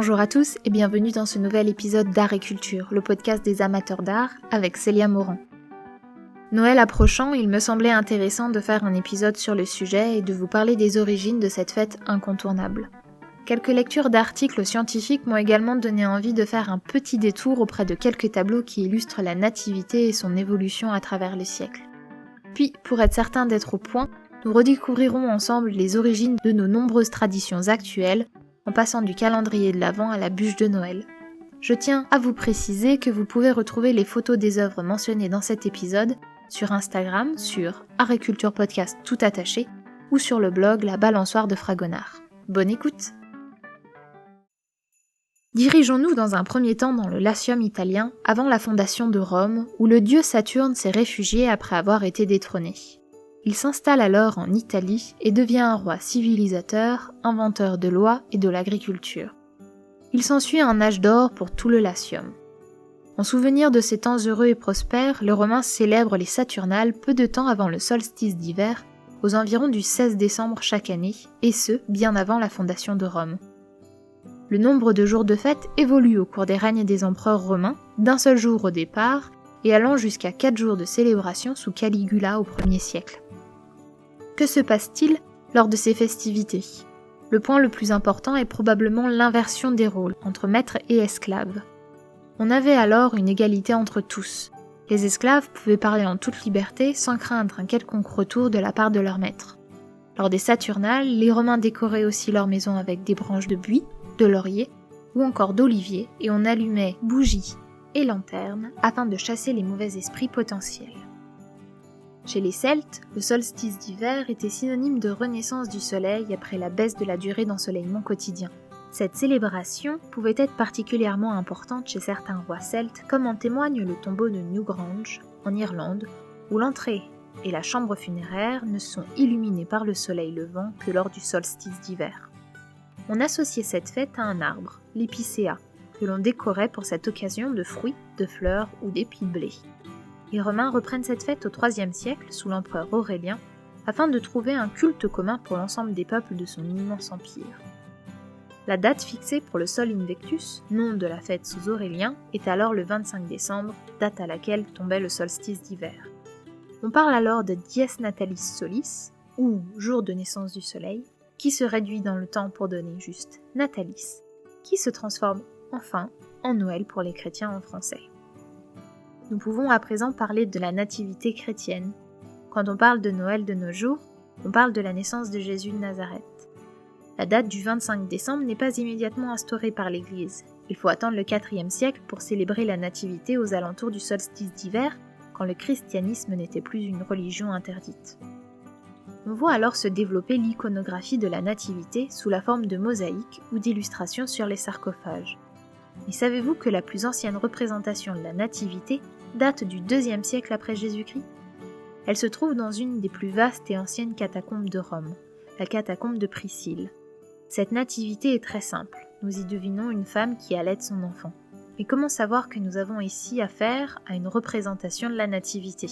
Bonjour à tous et bienvenue dans ce nouvel épisode d'Art et Culture, le podcast des amateurs d'art avec Célia Morand. Noël approchant, il me semblait intéressant de faire un épisode sur le sujet et de vous parler des origines de cette fête incontournable. Quelques lectures d'articles scientifiques m'ont également donné envie de faire un petit détour auprès de quelques tableaux qui illustrent la nativité et son évolution à travers les siècles. Puis, pour être certain d'être au point, nous redécouvrirons ensemble les origines de nos nombreuses traditions actuelles, en passant du calendrier de l'Avent à la bûche de Noël. Je tiens à vous préciser que vous pouvez retrouver les photos des œuvres mentionnées dans cet épisode sur Instagram, sur Art et Culture Podcast tout attaché, ou sur le blog La Balançoire de Fragonard. Bonne écoute! Dirigeons-nous dans un premier temps dans le Latium italien, avant la fondation de Rome, où le dieu Saturne s'est réfugié après avoir été détrôné. Il s'installe alors en Italie et devient un roi civilisateur, inventeur de lois et de l'agriculture. Il s'ensuit un âge d'or pour tout le Latium. En souvenir de ces temps heureux et prospères, les Romains célèbrent les Saturnales peu de temps avant le solstice d'hiver, aux environs du 16 décembre chaque année, et ce, bien avant la fondation de Rome. Le nombre de jours de fête évolue au cours des règnes des empereurs romains, d'un seul jour au départ, et allant jusqu'à 4 jours de célébration sous Caligula au 1er siècle. Que se passe-t-il lors de ces festivités ? Le point le plus important est probablement l'inversion des rôles entre maître et esclave. On avait alors une égalité entre tous. Les esclaves pouvaient parler en toute liberté sans craindre un quelconque retour de la part de leur maître. Lors des Saturnales, les Romains décoraient aussi leurs maisons avec des branches de buis, de laurier ou encore d'olivier et on allumait bougies et lanternes afin de chasser les mauvais esprits potentiels. Chez les Celtes, le solstice d'hiver était synonyme de renaissance du soleil après la baisse de la durée d'ensoleillement quotidien. Cette célébration pouvait être particulièrement importante chez certains rois celtes, comme en témoigne le tombeau de Newgrange, en Irlande, où l'entrée et la chambre funéraire ne sont illuminées par le soleil levant que lors du solstice d'hiver. On associait cette fête à un arbre, l'épicéa, que l'on décorait pour cette occasion de fruits, de fleurs ou d'épis de blé. Les Romains reprennent cette fête au IIIe siècle sous l'empereur Aurélien afin de trouver un culte commun pour l'ensemble des peuples de son immense empire. La date fixée pour le Sol Invictus, nom de la fête sous Aurélien, est alors le 25 décembre, date à laquelle tombait le solstice d'hiver. On parle alors de Dies Natalis Solis, ou jour de naissance du soleil, qui se réduit dans le temps pour donner juste Natalis, qui se transforme enfin en Noël pour les chrétiens en français. Nous pouvons à présent parler de la nativité chrétienne. Quand on parle de Noël de nos jours, on parle de la naissance de Jésus de Nazareth. La date du 25 décembre n'est pas immédiatement instaurée par l'Église. Il faut attendre le IVe siècle pour célébrer la nativité aux alentours du solstice d'hiver, quand le christianisme n'était plus une religion interdite. On voit alors se développer l'iconographie de la nativité sous la forme de mosaïques ou d'illustrations sur les sarcophages. Mais savez-vous que la plus ancienne représentation de la nativité date du IIe siècle après Jésus-Christ ? Elle se trouve dans une des plus vastes et anciennes catacombes de Rome, la catacombe de Priscille. Cette nativité est très simple, nous y devinons une femme qui allaite son enfant. Mais comment savoir que nous avons ici affaire à une représentation de la nativité ?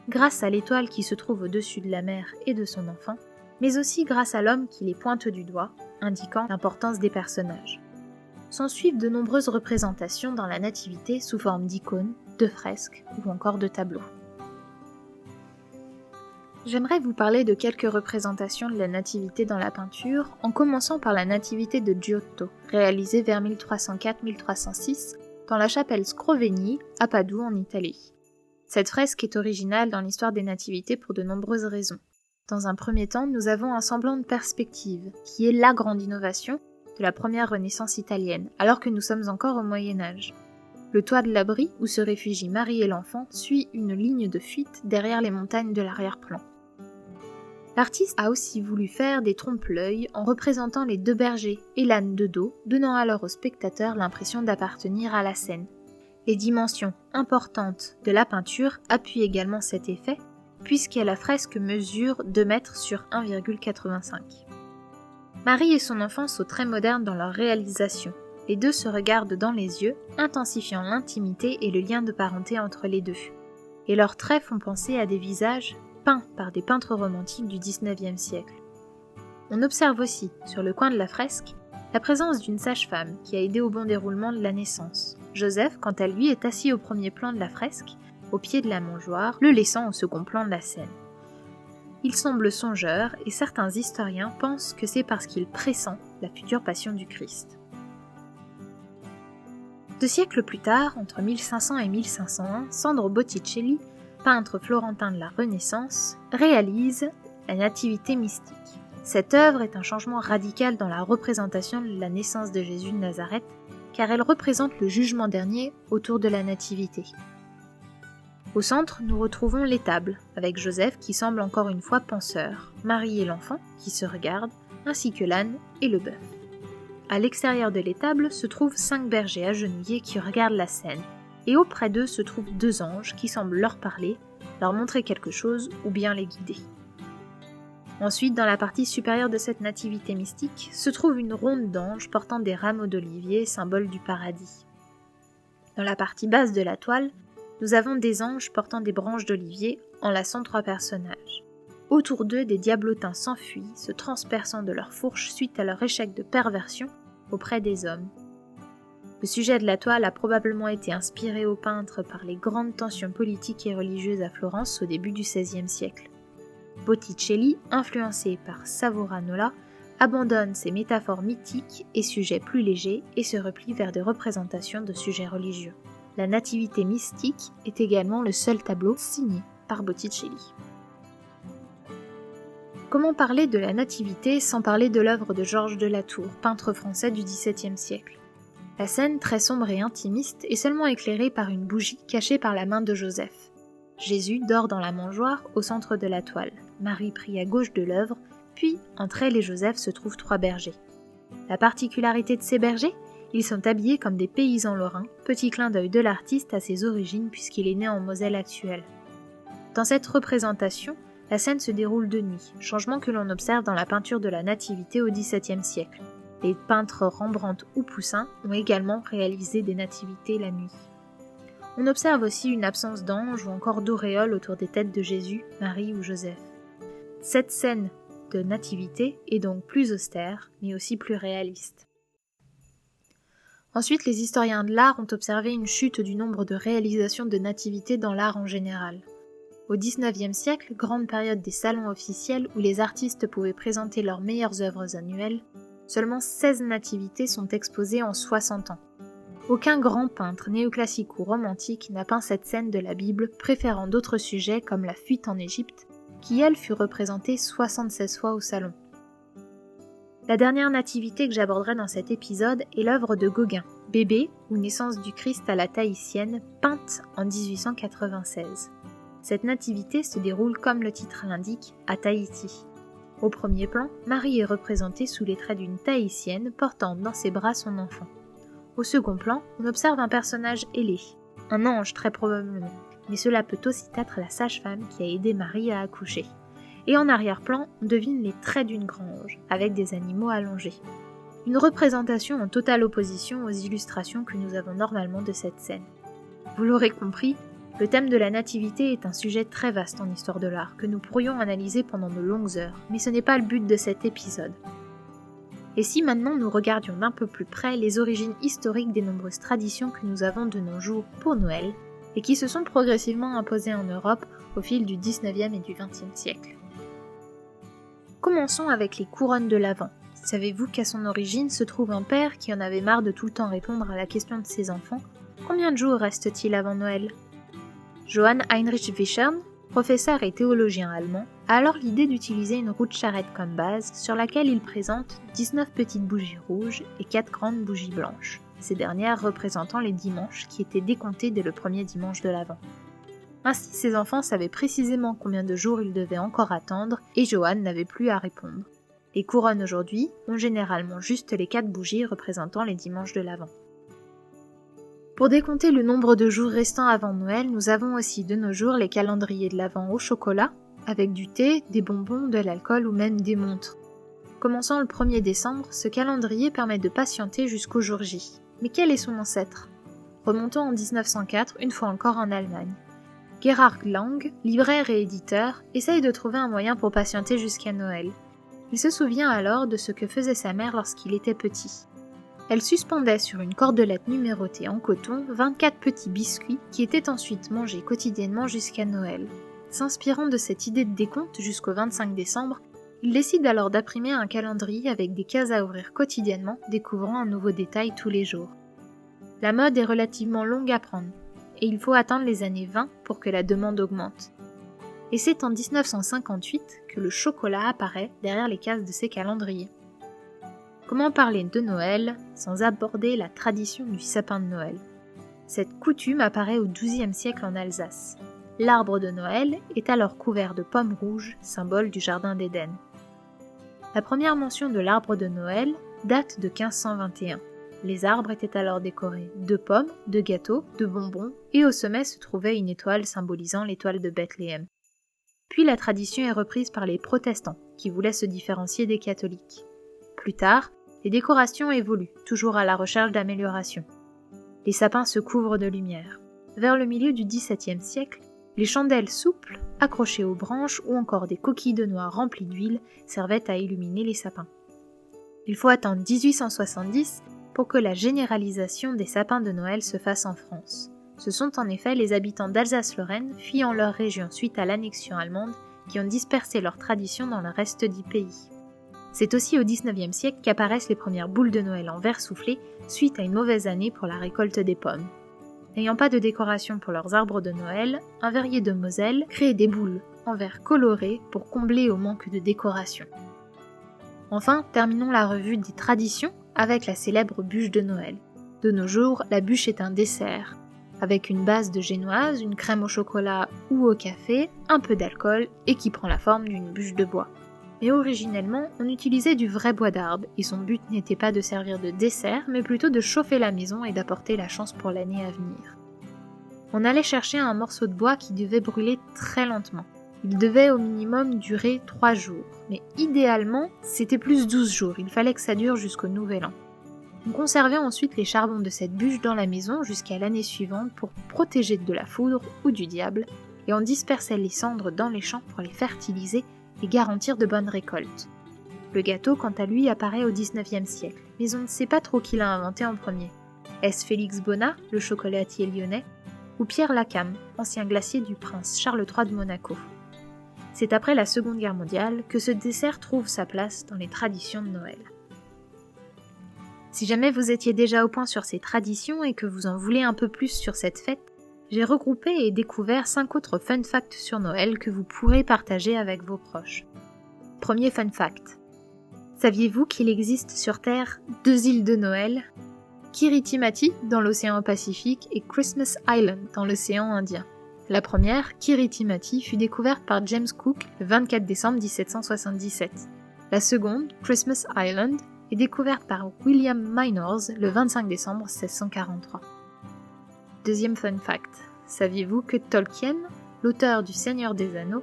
Grâce à l'étoile qui se trouve au-dessus de la mère et de son enfant, mais aussi grâce à l'homme qui les pointe du doigt, indiquant l'importance des personnages. S'ensuivent de nombreuses représentations dans la nativité sous forme d'icônes, de fresques ou encore de tableaux. J'aimerais vous parler de quelques représentations de la nativité dans la peinture, en commençant par la nativité de Giotto, réalisée vers 1304-1306 dans la chapelle Scrovegni à Padoue en Italie. Cette fresque est originale dans l'histoire des nativités pour de nombreuses raisons. Dans un premier temps, nous avons un semblant de perspective, qui est la grande innovation de la première Renaissance italienne, alors que nous sommes encore au Moyen-Âge. Le toit de l'abri, où se réfugient Marie et l'enfant, suit une ligne de fuite derrière les montagnes de l'arrière-plan. L'artiste a aussi voulu faire des trompe-l'œil en représentant les deux bergers et l'âne de dos, donnant alors au spectateur l'impression d'appartenir à la scène. Les dimensions importantes de la peinture appuient également cet effet, puisque la fresque mesure 2 mètres sur 1,85. Marie et son enfant sont très modernes dans leur réalisation. Les deux se regardent dans les yeux, intensifiant l'intimité et le lien de parenté entre les deux. Et leurs traits font penser à des visages peints par des peintres romantiques du XIXe siècle. On observe aussi, sur le coin de la fresque, la présence d'une sage-femme qui a aidé au bon déroulement de la naissance. Joseph, quant à lui, est assis au premier plan de la fresque, au pied de la mangeoire, le laissant au second plan de la scène. Il semble songeur et certains historiens pensent que c'est parce qu'il pressent la future passion du Christ. 2 siècles plus tard, entre 1500 et 1501, Sandro Botticelli, peintre florentin de la Renaissance, réalise la Nativité mystique. Cette œuvre est un changement radical dans la représentation de la naissance de Jésus de Nazareth, car elle représente le jugement dernier autour de la Nativité. Au centre, nous retrouvons l'étable, avec Joseph qui semble encore une fois penseur, Marie et l'enfant qui se regardent, ainsi que l'âne et le bœuf. À l'extérieur de l'étable se trouvent 5 bergers agenouillés qui regardent la scène, et auprès d'eux se trouvent 2 anges qui semblent leur parler, leur montrer quelque chose ou bien les guider. Ensuite, dans la partie supérieure de cette nativité mystique, se trouve une ronde d'anges portant des rameaux d'olivier, symbole du paradis. Dans la partie basse de la toile, nous avons des anges portant des branches d'olivier, enlaçant 3 personnages. Autour d'eux, des diablotins s'enfuient, se transperçant de leurs fourches suite à leur échec de perversion auprès des hommes. Le sujet de la toile a probablement été inspiré au peintre par les grandes tensions politiques et religieuses à Florence au début du XVIe siècle. Botticelli, influencé par Savonarola, abandonne ses métaphores mythiques et sujets plus légers et se replie vers des représentations de sujets religieux. La Nativité mystique est également le seul tableau signé par Botticelli. Comment parler de la Nativité sans parler de l'œuvre de Georges de la Tour, peintre français du XVIIe siècle ? La scène, très sombre et intimiste, est seulement éclairée par une bougie cachée par la main de Joseph. Jésus dort dans la mangeoire au centre de la toile. Marie prie à gauche de l'œuvre, puis entre elle et Joseph se trouvent 3 bergers. La particularité de ces bergers ? Ils sont habillés comme des paysans lorrains, petit clin d'œil de l'artiste à ses origines puisqu'il est né en Moselle actuelle. Dans cette représentation, la scène se déroule de nuit, changement que l'on observe dans la peinture de la Nativité au XVIIe siècle. Les peintres Rembrandt ou Poussin ont également réalisé des nativités la nuit. On observe aussi une absence d'anges ou encore d'auréoles autour des têtes de Jésus, Marie ou Joseph. Cette scène de nativité est donc plus austère, mais aussi plus réaliste. Ensuite, les historiens de l'art ont observé une chute du nombre de réalisations de nativités dans l'art en général. Au XIXe siècle, grande période des salons officiels où les artistes pouvaient présenter leurs meilleures œuvres annuelles, seulement 16 nativités sont exposées en 60 ans. Aucun grand peintre néoclassique ou romantique n'a peint cette scène de la Bible, préférant d'autres sujets comme la fuite en Égypte, qui elle fut représentée 76 fois au salon. La dernière nativité que j'aborderai dans cet épisode est l'œuvre de Gauguin, Bébé ou Naissance du Christ à la Tahitienne, peinte en 1896. Cette nativité se déroule comme le titre l'indique, à Tahiti. Au premier plan, Marie est représentée sous les traits d'une Tahitienne portant dans ses bras son enfant. Au second plan, on observe un personnage ailé, un ange très probablement, mais cela peut aussi être la sage-femme qui a aidé Marie à accoucher. Et en arrière-plan, on devine les traits d'une grange, avec des animaux allongés. Une représentation en totale opposition aux illustrations que nous avons normalement de cette scène. Vous l'aurez compris, le thème de la nativité est un sujet très vaste en histoire de l'art, que nous pourrions analyser pendant de longues heures, mais ce n'est pas le but de cet épisode. Et si maintenant nous regardions d'un peu plus près les origines historiques des nombreuses traditions que nous avons de nos jours pour Noël, et qui se sont progressivement imposées en Europe au fil du XIXe et du XXe siècle. Commençons avec les couronnes de l'Avent. Savez-vous qu'à son origine se trouve un père qui en avait marre de tout le temps répondre à la question de ses enfants « Combien de jours reste-t-il avant Noël ?» Johann Heinrich Wichern, professeur et théologien allemand, a alors l'idée d'utiliser une roue de charrette comme base sur laquelle il présente 19 petites bougies rouges et 4 grandes bougies blanches, ces dernières représentant les dimanches qui étaient décomptés dès le premier dimanche de l'Avent. Ainsi, ses enfants savaient précisément combien de jours ils devaient encore attendre et Johann n'avait plus à répondre. Les couronnes aujourd'hui ont généralement juste les 4 bougies représentant les dimanches de l'Avent. Pour décompter le nombre de jours restants avant Noël, nous avons aussi de nos jours les calendriers de l'Avent au chocolat, avec du thé, des bonbons, de l'alcool ou même des montres. Commençant le 1er décembre, ce calendrier permet de patienter jusqu'au jour J. Mais quel est son ancêtre ? Remontons en 1904, une fois encore en Allemagne. Gerhard Lang, libraire et éditeur, essaye de trouver un moyen pour patienter jusqu'à Noël. Il se souvient alors de ce que faisait sa mère lorsqu'il était petit. Elle suspendait sur une cordelette numérotée en coton 24 petits biscuits qui étaient ensuite mangés quotidiennement jusqu'à Noël. S'inspirant de cette idée de décompte jusqu'au 25 décembre, il décide alors d'imprimer un calendrier avec des cases à ouvrir quotidiennement, découvrant un nouveau détail tous les jours. La mode est relativement longue à prendre, et il faut attendre les années 20 pour que la demande augmente. Et c'est en 1958 que le chocolat apparaît derrière les cases de ces calendriers. Comment parler de Noël sans aborder la tradition du sapin de Noël ? Cette coutume apparaît au XIIe siècle en Alsace. L'arbre de Noël est alors couvert de pommes rouges, symbole du jardin d'Éden. La première mention de l'arbre de Noël date de 1521. Les arbres étaient alors décorés de pommes, de gâteaux, de bonbons, et au sommet se trouvait une étoile symbolisant l'étoile de Bethléem. Puis la tradition est reprise par les protestants, qui voulaient se différencier des catholiques. Plus tard, les décorations évoluent, toujours à la recherche d'amélioration. Les sapins se couvrent de lumière. Vers le milieu du XVIIe siècle, les chandelles souples, accrochées aux branches ou encore des coquilles de noix remplies d'huile servaient à illuminer les sapins. Il faut attendre 1870 pour que la généralisation des sapins de Noël se fasse en France. Ce sont en effet les habitants d'Alsace-Lorraine, fuyant leur région suite à l'annexion allemande, qui ont dispersé leurs traditions dans le reste du pays. C'est aussi au XIXe siècle qu'apparaissent les premières boules de Noël en verre soufflé suite à une mauvaise année pour la récolte des pommes. N'ayant pas de décoration pour leurs arbres de Noël, un verrier de Moselle crée des boules en verre coloré pour combler au manque de décoration. Enfin, terminons la revue des traditions avec la célèbre bûche de Noël. De nos jours, la bûche est un dessert, avec une base de génoise, une crème au chocolat ou au café, un peu d'alcool et qui prend la forme d'une bûche de bois. Mais originellement, on utilisait du vrai bois d'arbre et son but n'était pas de servir de dessert, mais plutôt de chauffer la maison et d'apporter la chance pour l'année à venir. On allait chercher un morceau de bois qui devait brûler très lentement. Il devait au minimum durer 3 jours, mais idéalement, c'était plus 12 jours, il fallait que ça dure jusqu'au nouvel an. On conservait ensuite les charbons de cette bûche dans la maison jusqu'à l'année suivante pour protéger de la foudre ou du diable, et on dispersait les cendres dans les champs pour les fertiliser et garantir de bonnes récoltes. Le gâteau, quant à lui, apparaît au XIXe siècle, mais on ne sait pas trop qui l'a inventé en premier. Est-ce Félix Bonnat, le chocolatier lyonnais, ou Pierre Lacam, ancien glacier du prince Charles III de Monaco ? C'est après la Seconde Guerre mondiale que ce dessert trouve sa place dans les traditions de Noël. Si jamais vous étiez déjà au point sur ces traditions et que vous en voulez un peu plus sur cette fête, j'ai regroupé et découvert 5 autres fun facts sur Noël que vous pourrez partager avec vos proches. Premier fun fact. Saviez-vous qu'il existe sur Terre 2 îles de Noël ? Kiritimati dans l'océan Pacifique et Christmas Island dans l'océan Indien. La première, Kiritimati, fut découverte par James Cook le 24 décembre 1777. La seconde, Christmas Island, est découverte par William Minors le 25 décembre 1643. Deuxième fun fact, saviez-vous que Tolkien, l'auteur du Seigneur des Anneaux,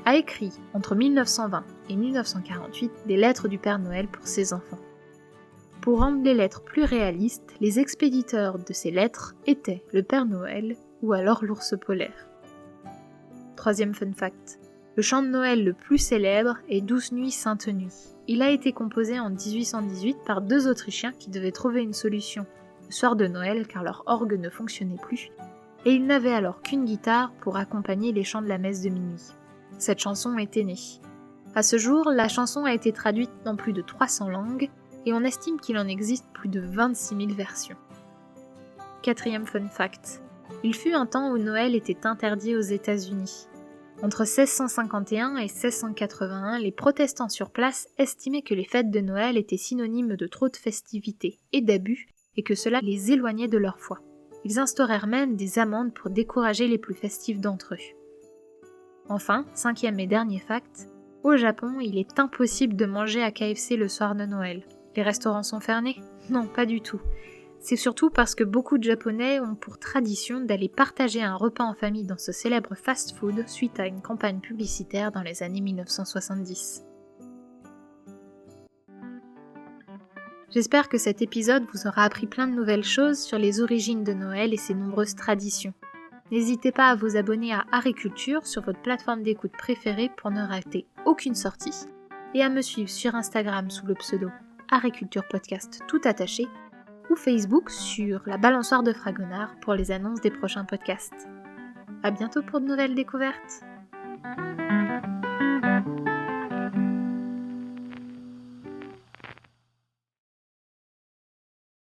a écrit entre 1920 et 1948 des lettres du Père Noël pour ses enfants. Pour rendre les lettres plus réalistes, les expéditeurs de ces lettres étaient le Père Noël ou alors l'ours polaire. Troisième fun fact, le chant de Noël le plus célèbre est Douce Nuit, Sainte Nuit. Il a été composé en 1818 par 2 Autrichiens qui devaient trouver une solution le soir de Noël car leur orgue ne fonctionnait plus, et ils n'avaient alors qu'une guitare pour accompagner les chants de la messe de minuit. Cette chanson était née. À ce jour, la chanson a été traduite dans plus de 300 langues, et on estime qu'il en existe plus de 26 000 versions. Quatrième fun fact, il fut un temps où Noël était interdit aux États-Unis. Entre 1651 et 1681, les protestants sur place estimaient que les fêtes de Noël étaient synonymes de trop de festivités et d'abus, et que cela les éloignait de leur foi. Ils instaurèrent même des amendes pour décourager les plus festifs d'entre eux. Enfin, cinquième et dernier fact, au Japon, il est impossible de manger à KFC le soir de Noël. Les restaurants sont fermés ? Non, pas du tout. C'est surtout parce que beaucoup de Japonais ont pour tradition d'aller partager un repas en famille dans ce célèbre fast-food suite à une campagne publicitaire dans les années 1970. J'espère que cet épisode vous aura appris plein de nouvelles choses sur les origines de Noël et ses nombreuses traditions. N'hésitez pas à vous abonner à Ariculture sur votre plateforme d'écoute préférée pour ne rater aucune sortie. et à me suivre sur Instagram sous le pseudo Agriculture Podcast tout attaché ou Facebook sur la balançoire de Fragonard pour les annonces des prochains podcasts. À bientôt pour de nouvelles découvertes.